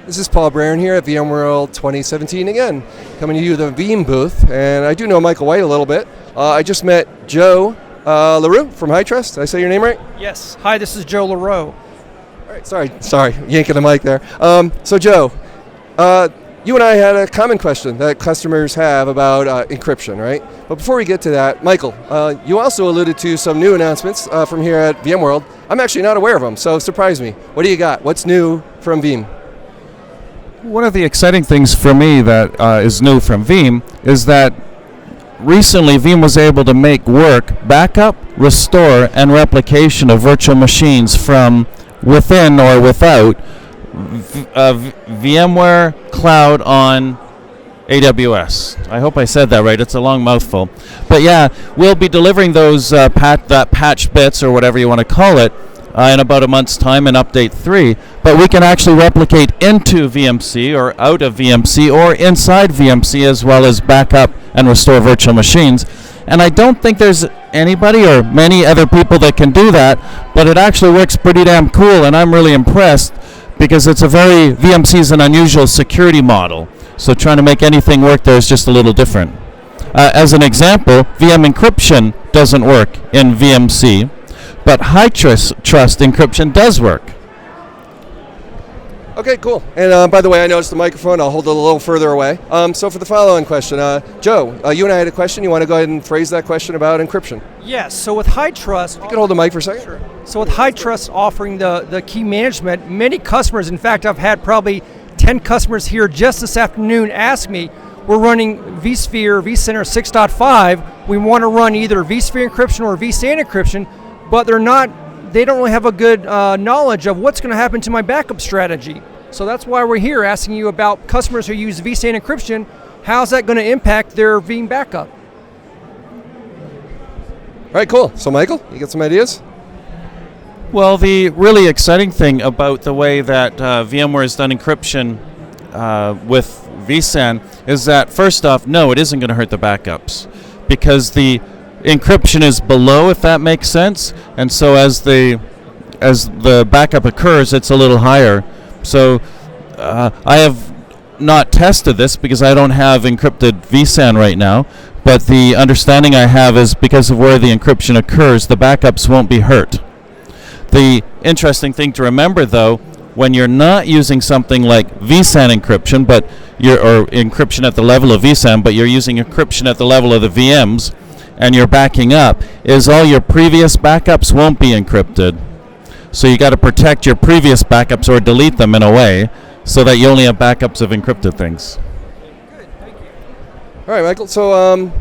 This is Paul Braren here at VMworld 2017 again, coming to you the Veeam booth, and I do know Michael White a little bit. I just met Joe Lareau from HyTrust. Did I say your name right? Yes. Hi, this is Joe Lareau. All right, sorry, yanking the mic there. So Joe, you and I had a common question that customers have about encryption, right? But before we get to that, Michael, you also alluded to some new announcements from here at VMworld. I'm actually not aware of them, so surprise me. What do you got? What's new from Veeam? One of the exciting things for me that is new from Veeam is that recently Veeam was able to make backup, restore, and replication of virtual machines from within or without VMware Cloud on AWS. I hope I said that right. It's a long mouthful. But yeah, we'll be delivering those patch bits or whatever you want to call it in about a month's time in Update 3. But we can actually replicate into VMC or out of VMC or inside VMC as well as backup and restore virtual machines. And I don't think there's anybody or many other people that can do that, but it actually works pretty damn cool, and I'm really impressed because VMC is an unusual security model. So trying to make anything work there is just a little different. As an example, VM encryption doesn't work in VMC, but HyTrust encryption does work. Okay, cool. And by the way, I noticed the microphone. I'll hold it a little further away. So for the following question, Joe, you and I had a question. You want to go ahead and phrase that question about encryption? Yes. So with HyTrust, You can hold the mic for a second. Sure. So with HyTrust offering the key management, many customers, in fact, I've had probably 10 customers here just this afternoon ask me, we're running vSphere, vCenter 6.5. We want to run either vSphere encryption or vSAN encryption, but they don't really have a good knowledge of what's going to happen to my backup strategy. So that's why we're here asking you about customers who use vSAN encryption. How's that going to impact their Veeam backup? All right, cool. So Michael, you got some ideas? Well, the really exciting thing about the way that VMware has done encryption with vSAN is that, first off, no, it isn't going to hurt the backups because the encryption is below, if that makes sense, and so as the backup occurs, it's a little higher. So I have not tested this because I don't have encrypted vSAN right now, but the understanding I have is because of where the encryption occurs, the backups won't be hurt. The interesting thing to remember, though, when you're not using something like vSAN encryption, or encryption at the level of vSAN, but you're using encryption at the level of the VMs, and you're backing up, is all your previous backups won't be encrypted. So you got to protect your previous backups or delete them in a way so that you only have backups of encrypted things. Good, thank you. All right, Michael. So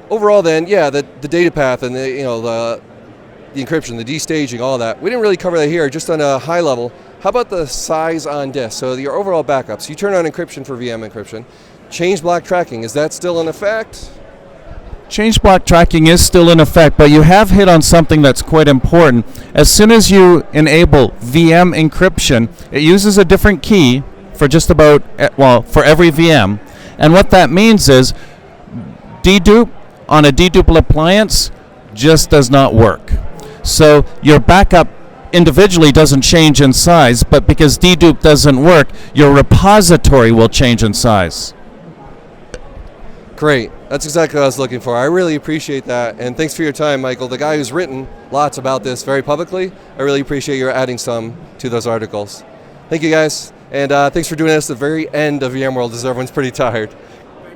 overall, then, yeah, the data path and the encryption, the destaging, all that. We didn't really cover that here, just on a high level. How about the size on disk? So your overall backups. You turn on encryption for VM encryption. Change block tracking, is that still in effect? Change block tracking is still in effect, but you have hit on something that's quite important. As soon as you enable VM encryption, it uses a different key for for every VM. And what that means is dedupe on a deduple appliance just does not work. So your backup individually doesn't change in size, but because dedupe doesn't work, your repository will change in size. Great. That's exactly what I was looking for. I really appreciate that. And thanks for your time, Michael. The guy who's written lots about this very publicly, I really appreciate your adding some to those articles. Thank you, guys. And thanks for doing this at the very end of VMworld as everyone's pretty tired.